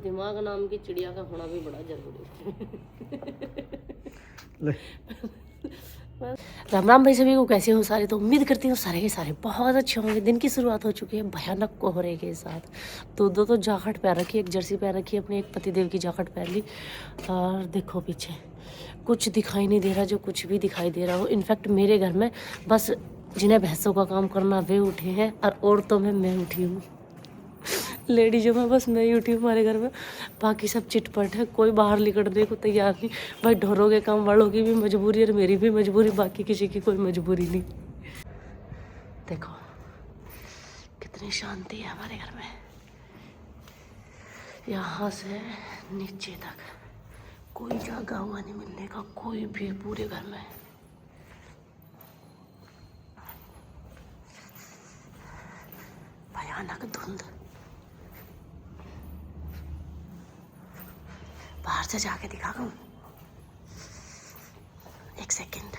दिमाग नाम की चिड़िया का होना भी बड़ा जरूरी है। राम राम भाई, सभी को कैसे हो सारे। तो उम्मीद करती हूँ सारे के सारे बहुत अच्छे होंगे। दिन की शुरुआत हो चुकी है भयानक कोहरे के साथ। दो जैकेट पहन रखी, एक जर्सी पहन रखी, अपने एक पतिदेव की जैकेट पहन ली। और देखो पीछे कुछ दिखाई नहीं दे रहा, जो कुछ भी दिखाई दे रहा हो। इनफैक्ट मेरे घर में बस जिन्हें भैंसों का काम करना वे उठे हैं, और औरतों में मैं उठी हूँ। लेडीजों में बस मैं ही उठी हूँ हमारे घर में। बाकी सब चिटपट है, कोई बाहर निकलने को तैयार नहीं। भाई ढोरों के काम वालों की भी मजबूरी और मेरी भी मजबूरी, बाकी किसी की कोई मजबूरी नहीं। देखो कितनी शांति है हमारे घर में। यहाँ से नीचे तक कोई जागा हुआ नहीं मिलने का, कोई भी पूरे घर में। भयानक धुंध। बाहर से जाके दिखा दूं, एक सेकंड।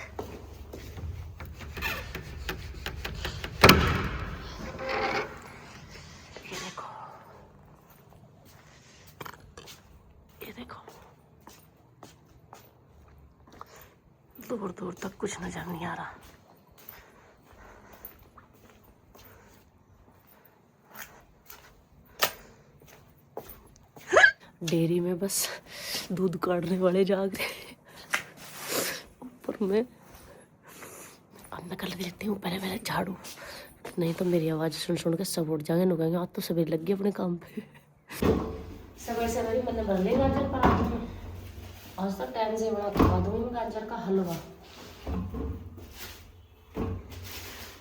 ये देखो, ये देखो, दूर दूर तक कुछ नजर नहीं आ रहा। डेयरी में बस दूध काटने वाले जाग रहे। ऊपर में अब मैं कर लेती हूँ पहले झाड़ू, नहीं तो मेरी आवाज़ सुन के सब उठ जाएंगे। नुकाएंगे आज तो सवेरे लग गए अपने काम पे। सवेरे मैंने भर लिया गाजर पराठे में। आज तक टाइम से बड़ा खा दूंगी गाजर का हलवा।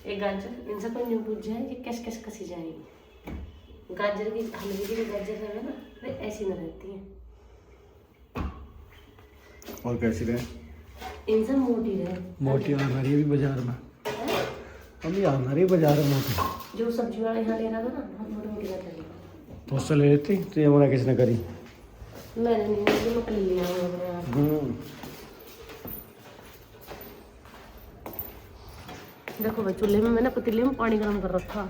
एक गाजर इनसे कोई न्यू पूछ जाए कि कैसे कैसे कसी जाएगी। गाजर की हलवे की जो गाजर है ना, वे ऐसी न रहती है। और कैसी रहे? इनसे मोटी रहे। मोटी आना रही भी बाजार में, अभी आना रही बाजार में मोटी। जो सब्जी वाला यहाँ ले रहा था ना, बहुत मोटी मोटी रहती है। तो उससे ले लेती तो ये मना किसने करी? मैंने नहीं, मुझे मैं कर लिया हूँ अपने आप। देखो भाई, चूल्हे में मैंने पतीले में पानी गर्म कर रखा।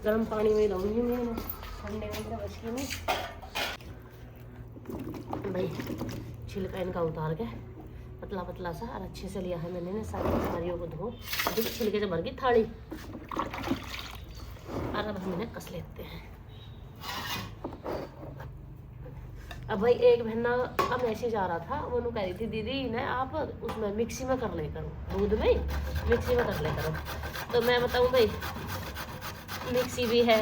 गर्म पानी में रहूँगी मैं, ठंडे में बची नहीं भाई। छिलका इनका उतार के पतला पतला सा और अच्छे से लिया है मैंने ना। सारियों को धो अभी छिलके से भर की थाली, और अब हम इन्हें कस लेते हैं। अब भाई एक बहना अब ऐसे जा रहा था, वो कह रही थी दीदी ने आप उसमें मिक्सी में कर ले करो, दूध में मिक्सी में कर ले करो। तो मैं बताऊँ भाई, मिक्सी भी है,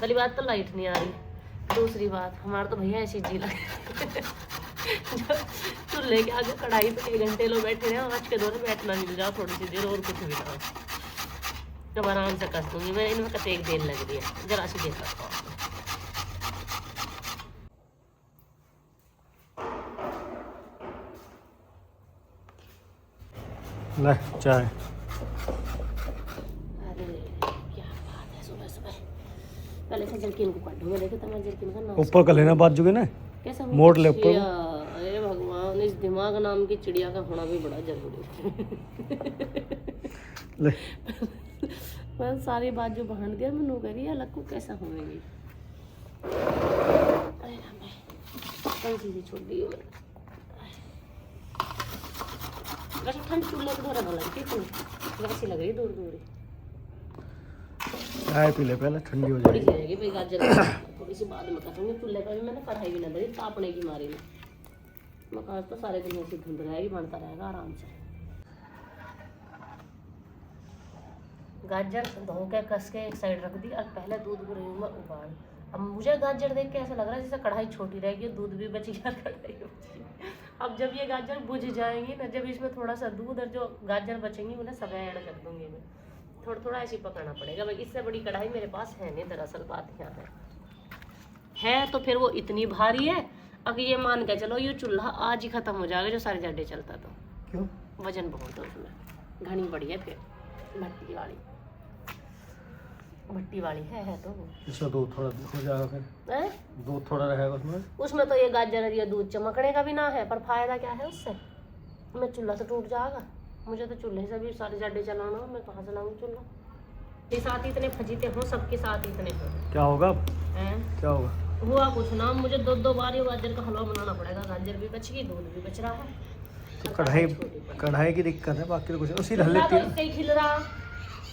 पहली बात तो लाइट नहीं आ रही, दूसरी बात हमारा तो भैया ऐसी जी लगे चूल्हे के आगे कढ़ाई पे 1 घंटे लोग बैठे रहे। आज के दौर में बैठना मिल जाओ थोड़ी सी देर और कुछ भी ना, जब आराम से कस दूंगी मैं। इनमें कते एक देर लग रही है, जरा सी देर करता हूँ। ले चाय। अरे क्या बात है, सुबह सुबह पहले से जरकिन को काटूंगा। देखो तो मैं जरकिन का नाम ऊपर कर लेना बात जुगे ना, कैसा मोड़ ले ऊपर। अरे भगवान, इस दिमाग नाम की चिड़िया का होना भी बड़ा जरूरी है। ले मैं सारी बात जो बहान दिया मैं कह रही है अलग को कैसा होगी। अरे राम भाई, कल चीज़ें छोड़ दी मैंने। वैसे ठंड चूल्हे को धोरा लग रही, वैसी लग रही दूर दूर। चाय पी ले पहले, ठंडी हो थोड़ी सी जाएगी। रहेगी भाई गाजर, थोड़ी सी बाद में करूँगी। चूल्हे पर भी मैंने कढ़ाई भी ना धरी, तापने की मारी में। मकान तो सारे दिन ऐसी धुंध रहेगी, बनता रहेगा आराम से। गाजर धो के कस के एक साइड रख दी, और पहले दूध को रही हूँ मैं उबाल। अब मुझे गाजर देख के ऐसा लग रहा है जैसे कढ़ाई छोटी रहेगी, दूध भी बच गया, कढ़ाई बची। अब जब ये गाजर बुझ जाएंगी ना, जब इसमें थोड़ा सा दूध और जो गाजर बचेंगी उन्हें सब ऐड कर दूंगी मैं। थोड़ा थोड़ा ऐसे पकाना पड़ेगा भाई, इससे बड़ी कढ़ाई मेरे पास है नहीं। दरअसल बात यहाँ है तो फिर वो इतनी भारी है। अगर ये मान के चलो ये चूल्हा आज ही खत्म हो जाएगा जो सारे जाडे चलता। तो क्यों? वजन बहुत है उसमें, घनी बड़ी है, फिर भट्टी वाली है तो इसमें दूध थोड़ा हो जाएगा, फिर दूध थोड़ा रहेगा उसमें तो ये गाजर और ये दूध चमकने का भी ना है, पर फायदा क्या है उससे? मैं चूल्हा से टूट जाएगा। मुझे तो चूल्हे से भी सारे जाडे चलाना हो, मैं कहाँ चलाऊँ चूल्हा? के साथ इतने फजीते हों, सबके साथ इतने हों, क्या होगा? हैं क्या होगा? हुआ कुछ ना, मुझे 2 बार ये गाजर का हलवा बनाना पड़ेगा। गाजर भी बच गई, दूध भी बच रहा है। तो कढ़ाई की दिक्कत है, बाकी तो कुछ उसी रह तो लेती है। इससे ही खिल रहा।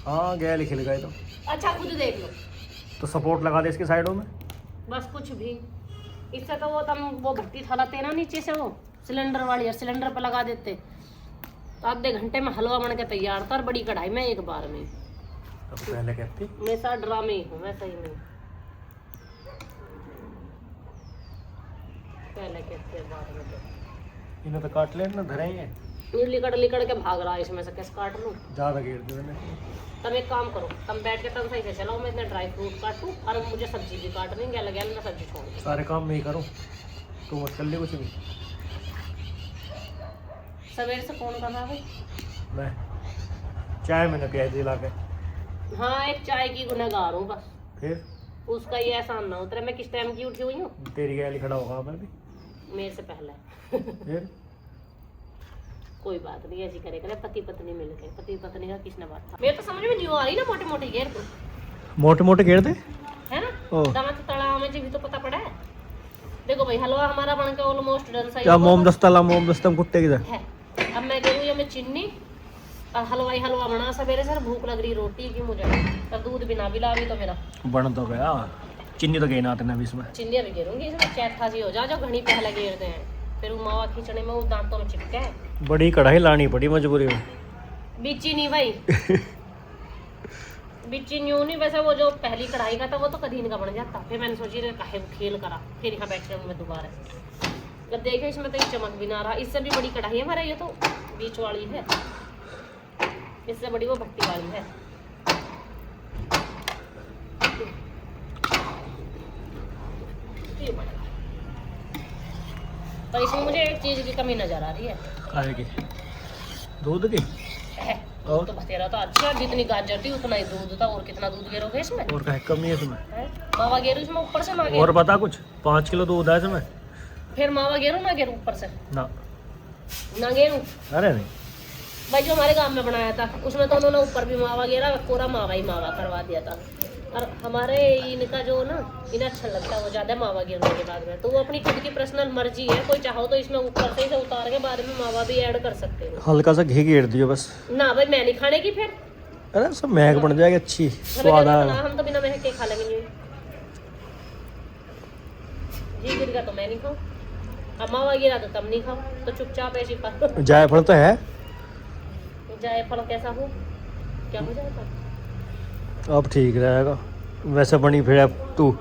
हाँ गया खिल गए तो। अच्छा खुद देख लो। तो सपोर्ट लगा दे इसके साइडों में। बस कुछ भी इससे तो वो तुम वो भट्टी थलाते ना नीचे से, वो सिलेंडर वाली, और सिलेंडर पर लगा देते तो आधे घंटे में हलवा बन के तैयार था, और बड़ी कढ़ाई में एक बार में। तो पहले कहती मैं सा ड्रामे ही हूँ, मैं सही में पहले कहते बाद में तो इन्हें तो काट लेना धरे ही है। ये लिकड़ के भाग रहा है, इसमें से कैसे काट लूँ। ज़्यादा घेर दे मैंने। तब एक काम करो, तुम बैठ के तब सही से चलाओ, मैं इतने ड्राई फ्रूट काटूँ और मुझे सब्जी भी काटनी, क्या लगे मैं सब्जी छोड़ दूँ। सारे काम मैं ही करूँ, तू मत कर ले कुछ भी। सवेरे से कौन कर रहा भाई? मैं चाय मैंने प्याज दिला के। हाँ एक चाय की गुनहगार हूँ बस। फिर उसका ये एहसान ना उतरे, मैं किस टाइम की उठी हुई हूँ। तेरी गैली खड़ा होगा मैं भी। मेरे से पहले फिर कोई बात नहीं, ऐसी करे करे पति पत्नी मिल के, पति पत्नी का किसने बात था। मेरे तो समझ में नहीं आ रही ना, मोटे मोटे घेर को मोटे मोटे घेर दे है ना। ओ। दांत तड़ा में जी भी तो पता पड़ा है। देखो भाई हलवा हमारा बन के ऑलमोस्ट डन सा क्या मोम दस्तम कुत्ते की है। अब मैं दे दूँ में चीनी और हलवाई हलवा बना सवेरे सर, भूख लग रही रोटी की मुझे, और दूध भी ना पिला भी तो मेरा बन तो गया। चीनी तो गई ना तेने भी इसमें। चीनी अभी गिरूंगी इसमें, चैथा सी हो जा जो घनी पहले गिरते हैं, फिर वो मावा खींचने में वो दांतों में चिपके है। बड़ी कढ़ाई लानी पड़ी मजबूरी में। बीची नहीं भाई बीची न्यू नहीं, वैसे वो जो पहली कढ़ाई का था वो तो कदीन का बन जाता, फिर मैंने सोची रे काहे खेल करा, फिर यहाँ बैठ के मैं दोबारा जब देखे इसमें तो ये चमक भी ना रहा। इससे भी बड़ी कढ़ाई है हमारा, ये तो बीच वाली है, इससे बड़ी वो भट्टी वाली है। ये बड़ा। पर इसमें मुझे एक चीज की कमी नजर आ रही है। काहे की? दूध की? और तो बतेरा तो अच्छा, जितनी गाजर थी उतना ही दूध था, और कितना दूध गेरोगे इसमें? और काहे कमी है इसमें? मावा गेरू इसमें ऊपर से ना गेरू। और पता कुछ 5 किलो दूध है इसमें। फिर मावा गेरू ना गेरू ऊपर से ना गेरू। अरे नहीं भाई जो हमारे गांव में बनाया था उसमें तो उन्होंने ऊपर भी मावा गेरा, पूरा मावा ही मावा करवा दिया था। और हमारे इनका जो ना इन्हें अच्छा लगता है वो ज्यादा मावा गिरने के बाद में, तो वो अपनी खुद की पर्सनल मर्जी है, कोई चाहो तो इसमें ऊपर से इसे उतार के बाद में मावा भी ऐड कर सकते हो। हल्का सा घी घेर दियो बस। ना भाई मैं नहीं खाने की, फिर अरे सब महक बन जाएगी, अच्छी स्वाद आएगा। हम तो बिना महक के खा लेंगे नहीं। घी गिर गया तो मैं नहीं खाऊं, अब मावा गिरा तो तब नहीं खाओ, तो चुपचाप ऐसी खा। जायफल तो है। जायफल कैसा हो, क्या हो जाएगा? अब ठीक रहेगा, वैसे बनी फिर अब तू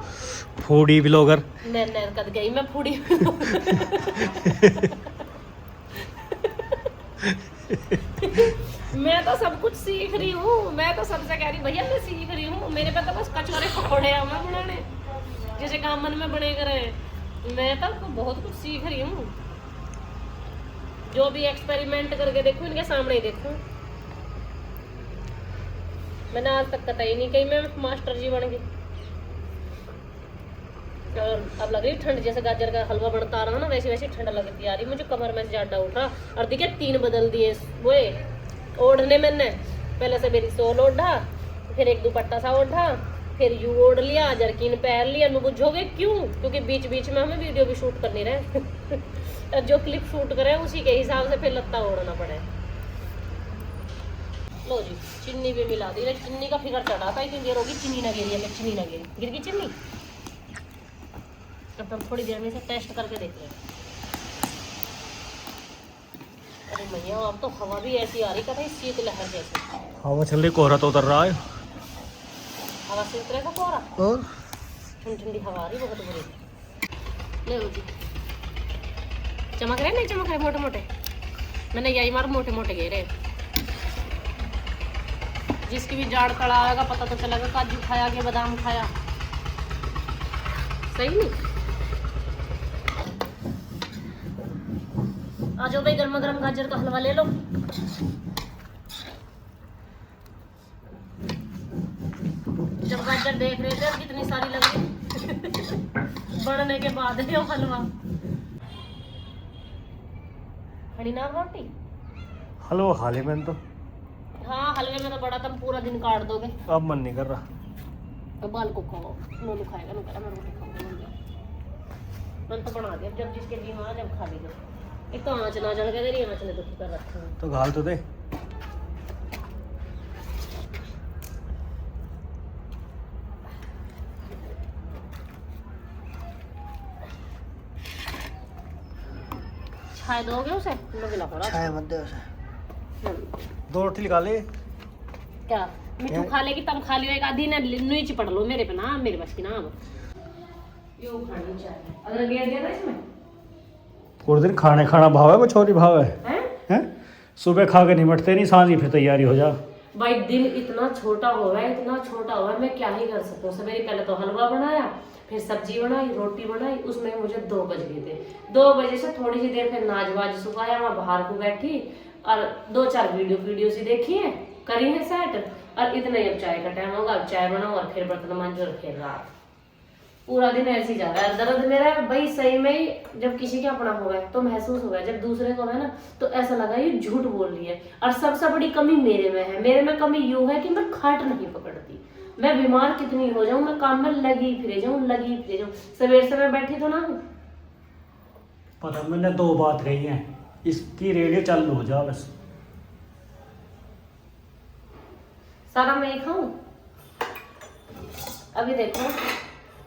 फूडी ब्लॉगर। मैं कद गई मैं फूडी मैं तो सब कुछ सीख रही हूँ, मैं तो सबसे कह रही भैया मैं सीख रही हूँ, मेरे पे तो बस कचौरे पकौड़े हैं मैं बनाने, जैसे काम मन में बने करे। मैं तो बहुत कुछ सीख रही हूँ, जो भी एक्सपेरिमेंट करके देखूँ इनके सामने ही देखूँ। मैंने आज तक कतई नहीं कही मैं मास्टर जी बन गई। और अब लग रही ठंड, जैसे गाजर का हलवा बनता रहा ना वैसे वैसे ठंड लगती आ रही मुझे, कमर में से ज्यादा उठ रहा। और देखिए 3 बदल दिए वो ओढ़ने, मैंने पहले से मेरी सोल ओढ़ा, फिर एक दुपट्टा सा ओढ़ा, फिर यू ओढ़ लिया, जर्किन पहन लिया। नु बुझोगे क्यों? क्योंकि बीच बीच में हमें वीडियो भी शूट करनी रहे जो क्लिप शूट करे उसी के हिसाब से फिर लत्ता ओढ़ना पड़े। लो जी चीनी भी मिला दी, चीनी का फिगर चढ़ा था इतनी देर होगी, चीनी ना गिरी है, चीनी ना गिरी, गिर गई चीनी। अब हम थोड़ी देर में इसे टेस्ट करके देख रहे हैं। अरे भैया अब तो हवा भी ऐसी आ रही कहते हैं शीत लहर जैसे। हवा चल रही, कोहरा तो उतर रहा है। हवा से उतरे का कोहरा और ठंडी ठंडी हवा आ रही बहुत बुरी। ले लो जी, चमक रहे नहीं चमक रहे मोटे मोटे, मैंने यही मार मोटे मोटे घेरे। जिसकी भी जाड़ कड़ा आएगा पता तो चलेगा काजू खाया कि बादाम खाया, सही नहीं। आ जाओ भाई गर्मा गर्म गाजर का हलवा ले लो। जब गाजर देख रहे थे कितनी सारी लगी बढ़ने के बाद है हलवा। खड़ी ना रोटी हलवा खा ले मैंने तो। हाँ हलवे में तो बड़ा तुम पूरा दिन काट दोगे। अब मन नहीं कर रहा। तो बाल को खाओ, नोनू खाएगा, मैं रोटी खाऊंगा। मैंने तो बना दिया, जब जिसके भी वहाँ जब खा लीजिए। एक तो आँच ना जल के दे रही है, आँच ने दुखी कर रखा है। तो घाल तो दे। छाए दोगे उसे? लोग ला पड़ा। छाया मत दे उसे। 2 रोटी निकाल ले। क्या मिठू खा लेगी तब खा लियो, एक आधी ना नीचे पड़ लो मेरे पे ना, मेरे बस की ना। यो खानी चाहिए अगर दिया दिया ना इसमें। पूरे दिन खाने खाना भाव है, वो छोरी भाव है हैं? सुबह खा के निमटते नहीं, सांझ ही फिर तैयारी हो जा। भाई दिन इतना छोटा हो रहा है, इतना छोटा हुआ है, मैं क्या ही कर सकूं। सवेरे पहले तो हलवा बनाया, फिर सब्जी बनाई, रोटी बनाई, उसमें मुझे 2 बज गए थे। 2 बजे से थोड़ी सी देर फिर नाच वाज सुखाया, मैं बाहर को बैठी और 2-4 वीडियो सी देखी है, करी है सेट, और इतना ही अब चाय का टाइम होगा, अब चाय बनाओ और फिर बर्तन मांजो और फिर रात। पूरा दिन ऐसे ही जा रहा है। दर्द मेरा भाई सही में ही जब किसी का अपना होगा तो महसूस होगा, जब दूसरे को है ना तो ऐसा लगा ये झूठ बोल रही है। और सबसे बड़ी कमी मेरे में है। मेरे में कमी यूं है कि मैं खाट नहीं पकड़ती। मैं बीमार कितनी हो जाऊं, मैं काम में लगी फिरे जाऊं। सवेर से मैं बैठी तो ना हूँ। पता मैंने 2 बात कही है, इसकी रेडियो चालू हो जा बस। सारा मैं ही खाऊं? अभी देखो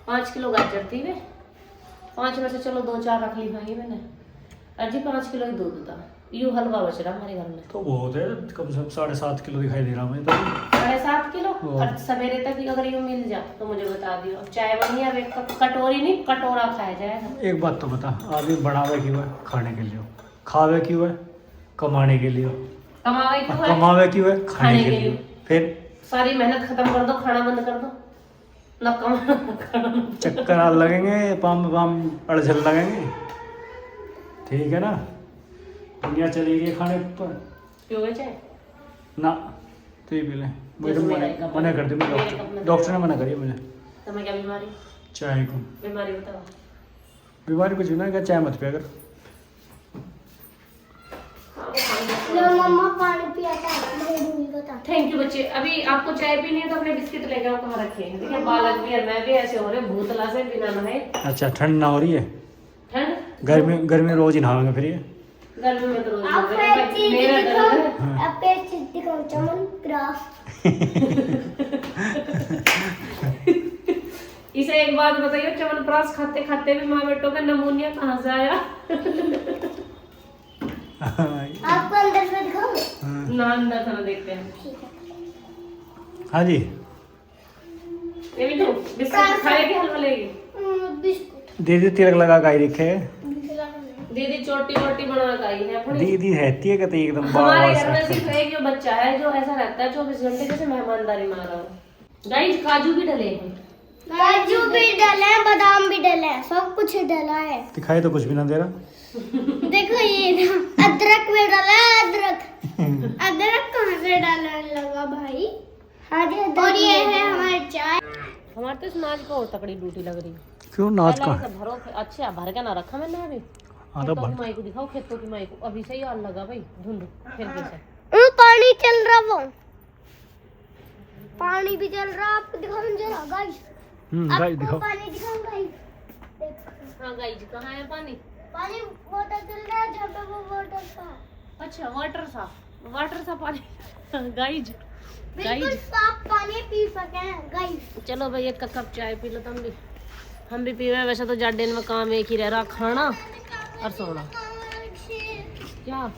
5 किलो गाजर थी वे, 5 में से चलो 2-4 रख ली भाई मैंने। अजी 5 किलो ही दूध था, यूं हलवा बच रहा हमारे घर में। तो बहुत है, कम से कम 7.5 किलो दिखाई दे रहा मुझे तो। 7.5 किलो और सवेरे तक ही अगर यूं मिल जाए तो मुझे बता दियो। अब चाय बनी, अब एक कटोरी नहीं कटोरा खाया जाएगा। एक बात तो बता, आदमी बनावे क्यों है? खाने के लिए। खावे क्यों है? कमाने के लिए। कमावे क्यों है? कमावे क्यों है? खाने के लिए। फिर सारी मेहनत खत्म कर दो, खाना बंद कर दो ना, कमाना चक्कर आ लगेंगे, पाम अड़झल लगेंगे, ठीक है ना? दुनिया चलेगी खाने पर। पियोगे चाय? ना तो ये पी लें, मुझे तो मना कर दी, डॉक्टर ने मना करी मुझे। तो मैं क्या बीमारी? चाय को बीमारी बताओ। बीमारी कुछ ना, क्या चाय मत पिया कर। मम्मा पानी पिया था, बता। थैंक यू बच्चे। अभी आपको चाय पीनी है तो अपने बिस्किट लेके आओ, कहाँ रखे हैं? देखिए बालक भी और मैं भी ऐसे हो रहे भूतला से बिना नहाए। अच्छा ठंड ना हो रही है? ठंड गर्मी रोज ही नहाएंगे फिर ये। गर्मी में तो रोज आप मेरा दर्द है। अपने चीज दिखाओ, चमन ग्राफ। इसे एक बात बताइए, च्यवनप्राश खाते खाते भी माँ बेटों का नमूनिया कहाँ से आया? आपको अंदर से दिखाऊं? ना अंदर खाना देखते हैं। ठीक है। हाँ जी। ये भी तो बिस्कुट खाएगी, हलवा लेगी? बिस्कुट दीदी तिलक लगा के रखे। दीदी छोटी मोटी बना के आई है अपनी। दीदी रहती है कहते एकदम हमारे घर में सिर्फ एक ही बच्चा है जो ऐसा रहता है 24 घंटे जैसे मेहमानदारी में आ रहा हो। गाइस काजू भी डले हैं, काजू भी डले हैं, बादाम भी डले हैं, सब कुछ डला है। दिखाई तो कुछ भी ना दे रहा। देखो ये ना, अदरक में डाला है, अदरक कहाँ से डालने लगा भाई? हाँ जी। और ये है हमारी चाय। हमारे तो इस नाच को और तकड़ी ड्यूटी लग रही है। क्यों नाच का? भरो अच्छा भर के ना रखा मैंने अभी। हाँ तो खेतों की माई को दिखाओ, खेतों की माई को अभी से ही आग लगा भाई, धुंध फिर कैसे पानी चल रहा, वो पानी भी चल रहा। आपको दिखाऊं जरा गाइस? गाइस दिखाओ। पानी दिखाऊं गाइस? हाँ गाइस कहाँ है पानी? पानी वाटर चल रहा है, जहाँ पे वो वाटर था। अच्छा वाटर सा पानी। गाइस बिल्कुल साफ पानी पी सके गाइस। चलो भाई एक कप चाय पी लो तुम भी, हम भी पीवे। वैसे तो जार्डेन में काम एक ही रह रहा, खाना और सोना। क्या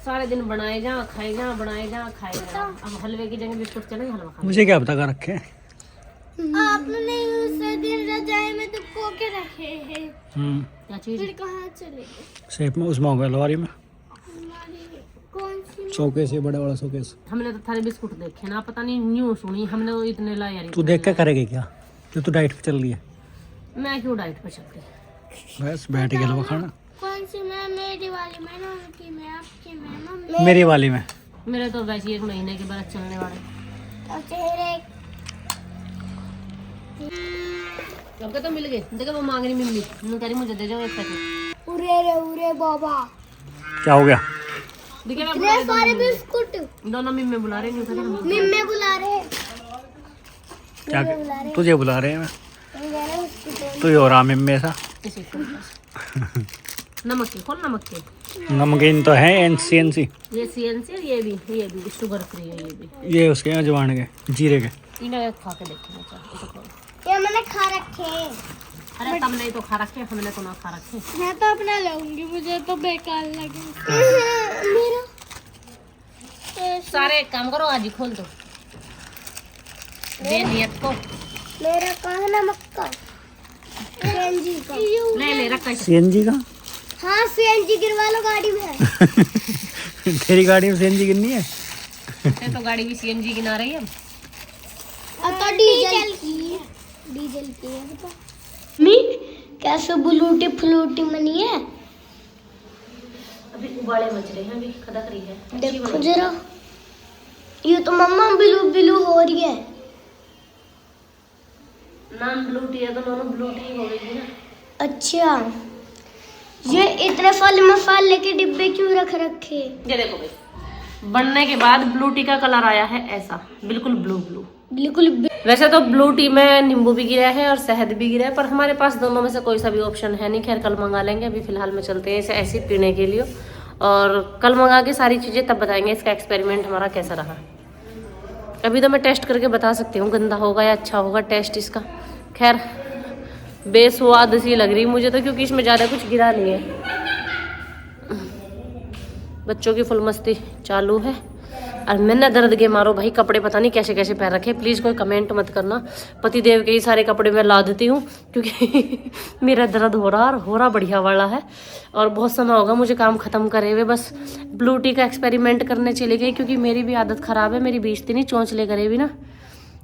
सारे दिन बनाए जा खाए जा, बनाए जा खाए जा। अब हलवे की जगह बिस्कुट चलेंगे, हलवा खा। मुझे क्या पता कर रखे हैं? आपने उस दिन रजाई में तो कोके रखे हैं। क्या चीज? फिर कहाँ चले? सेफ में उसमें होगा अलमारी में। कौन सी? शोकेस है, बड़ा शोकेस। हमने तो थारे बिस्कुट देखे ना, पता नहीं न्यू सुनी हमने वो इतने लाए यार। तू देख के करेगी क्या? जो तू डाइट पे चल रही है। मैं क्यों डाइट पे चल रही? बस बैठ के हलवा खाना। कौन सी? मैं मेरी वाली में ना, उनकी में, आपकी में, मम्मी। मेरी वाली में। मेरे तो वैसे 1 महीने के बाद चलने वाले। और चेहरे सबके तो मिल गए। देखो वो मांग रही मम्मी, मैं कह रही मुझे दे जाओ 1 पैकेट। उरे बाबा, क्या हो गया? देखिए मैं इतने सारे बिस्कुट। दोनों मम्मी बुला रहे, नहीं कह रही मिम्मे बुला रहे। क्या तुझे बुला रहे हैं? हम कह रहे हैं बिस्कुट। तू ही हो रहा में ऐसा। इसे खोल नमक के खोल नमक के। नमकीन तो है NCNC। ये CNC और ये भी शुगर फ्री है। ये भी ये उसके अजवाइन के जीरे के। इन्हें खा के देखेंगे। चल इसे खोल। ये मैंने खा रखे। अरे तुमने ही तो खा रखे, हमने तो ना खा रखे। मैं तो अपना लाऊंगी, मुझे तो बेकार लगे। मेरा सारे एक काम करो, आज ही खोल दो नियत को। मेरा कहाँ है नमक का? CNG का ले रखा है। CNG का? हाँ CNG गिरवा लो गाड़ी में। तेरी गाड़ी में CNG गिरनी है? ये तो गाड़ी भी CNG गिना रही है। अब तो डीजल की है। बता मी कैसे ब्लूटी फ्लूटी बनी है? अभी उबाले मच रहे हैं, अभी खदक रही है। देखो जरा, ये तो मम्मा ब्लू ब्लू हो रही है। नाम ब्लूटी है तो दोनों ब्लूटी हो गई ना। अच्छा, ये इतने फल मसाले के डिब्बे क्यों रख रखे? ये देखो भाई, बनने के बाद ब्लू टी का कलर आया है ऐसा, बिल्कुल ब्लू ब्लू। बिल्कुल वैसे तो ब्लू टी में नींबू भी गिरा है और शहद भी गिरा है, पर हमारे पास दोनों में से कोई सा भी ऑप्शन है नहीं। खैर कल मंगा लेंगे, अभी फिलहाल में चलते हैं इसे ऐसे ही पीने के लिए, और कल मंगा के सारी चीज़ें तब बताएंगे इसका एक्सपेरिमेंट हमारा कैसा रहा। अभी तो मैं टेस्ट करके बता सकती हूँ गंदा होगा या अच्छा होगा टेस्ट इसका। खैर बेस्वाद सी लग रही मुझे तो, क्योंकि इसमें ज़्यादा कुछ गिरा नहीं है। बच्चों की फुल मस्ती चालू है और मैंने दर्द के मारो भाई कपड़े पता नहीं कैसे कैसे पैर रखे। प्लीज़ कोई कमेंट मत करना, पति देव के ही सारे कपड़े मैं ला देती हूँ, क्योंकि मेरा दर्द हो रहा बढ़िया वाला है। और बहुत समय होगा मुझे काम ख़त्म करे हुए, बस ब्लू टी का एक्सपेरिमेंट करने चली गई, क्योंकि मेरी भी आदत ख़राब है। मेरी बेइज्जती नहीं चोंचले करे भी ना,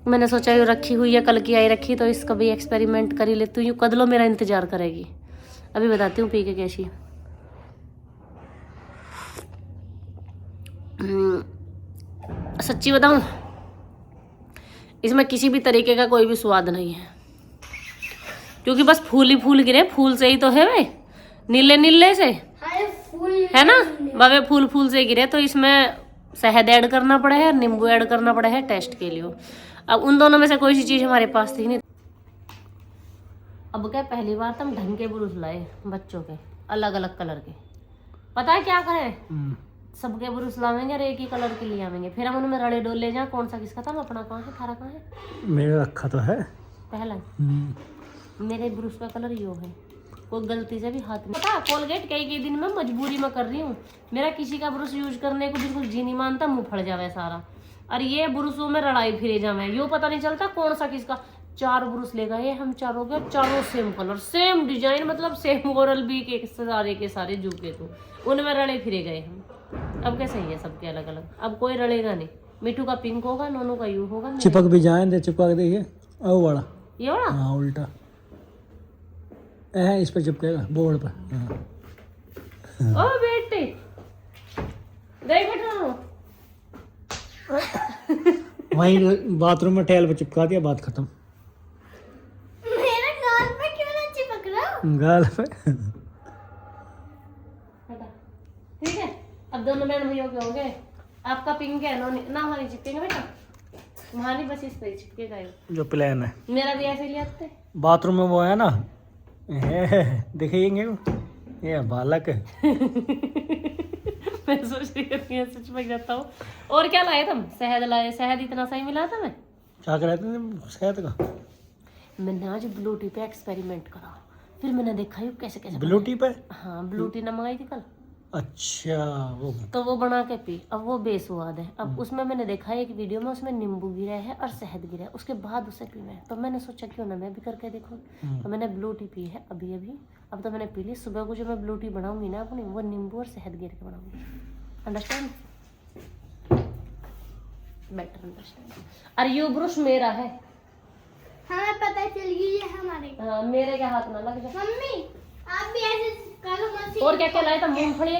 मैंने सोचा ये रखी हुई है, कल की आई रखी, तो इसका भी एक्सपेरिमेंट कर ही लेती हूँ। कदलो मेरा इंतज़ार करेगी, अभी बताती हूँ पी के कैसी। सच्ची बताऊं, इसमें किसी भी तरीके का कोई भी स्वाद नहीं है, क्योंकि बस फूल ही फूल गिरे। फूल से ही तो है वे, नीले नीले से है ना बाबे, फूल फूल से गिरे। तो इसमें शहद ऐड करना पड़ा है, नींबू ऐड करना पड़ा है टेस्ट के लिए। अब उन दोनों में से कोई सी चीज़ हमारे पास थी नहीं। अब क्या पहली बार तो हम ढंग के ब्रूश लाए बच्चों के, अलग अलग कलर के। पता है क्या करें, सबके ब्रूश लावेंगे और एक ही कलर के लिए आवेंगे, फिर हम उनमें रड़े डोल ले जाए कौन सा किसका था। अपना कहाँ है, थारा कहाँ है? मेरा रखा तो है पहला। मेरे ब्रूश का कलर यो है, कोई गलती से भी हाथ में पता। कोलगेट कई दिन में मजबूरी में कर रही हूँ, मेरा किसी का ब्रूश यूज करने को बिल्कुल जी नहीं मानता, मुंह फड़ जावे सारा। और ये ब्रूशों में लड़ाई फिरे जावे, यो पता नहीं चलता कौन सा किसका। 4 ब्रूश ले गए हम, चारों के चारों सेम कलर सेम डिजाइन, मतलब सेम ओरल बी के सारे के सारे जूके, तो उनमें रड़े फिरे गए हम। अब कैसे ही है सबके अलग अलग, अब कोई रड़ेगा नहीं। मिठू का पिंक होगा, नोनू का यू होगा। चिपक भी जाए दे, चिपक देखिए ओ वाला, ये वाला हाँ उल्टा इस पर चिपकेगा बोर्ड पर। ओ बेटे देख बेटा, वहीं बाथरूम में टैल पे चिपका दिया, बात खत्म। मेरे गाल पे क्यों ना चिपक रहा? गाल पे ठीक है। अब दोनों बहन भैया के हो गए, आपका पिंक है ना, वहाँ नहीं चिपकेगा बेटा, वहाँ नहीं, बस इस पे चिपकेगा जो प्लान है। मेरा भी ऐसे लिया थे बाथरूम में वो है ना, दिखेंगे ये बालक है। मैं सोच रही हूँ सच में जाता हूँ। और क्या लाए तुम? शहद लाए, शहद इतना सही मिला था। मैं क्या कर रहे थे शहद का? मैंने आज ब्लू टी पे एक्सपेरिमेंट करा, फिर मैंने देखा ये कैसे कैसे ब्लू टी पे। हाँ ब्लू टी ना मंगाई थी कल, अच्छा वो तो वो बना के पी। अब वो बेस्वाद है। अब उसमें मैंने देखा एक वीडियो में, उसमें नींबू गिरा है और शहद गिरा है, उसके बाद उसे पीना है। तो मैंने सोचा क्यों ना मैं भी करके देखूँ, तो मैंने ब्लू टी पी है अभी अभी। अब तो मैंने पी ली। सुबह को जो मैं ब्लू टी बनाऊंगी ना अपनी, वो नींबू और शहद गिर के बनाऊंगी। अंडरस्टैंड? Better understand. और ये ब्रश मेरा है, हमें पता चल गई ये हमारे। हाँ मेरे के हाथ ना लग जाए। मम्मी आप भी ऐसे करो मत। और क्या क्या लाए था? मूंगफली।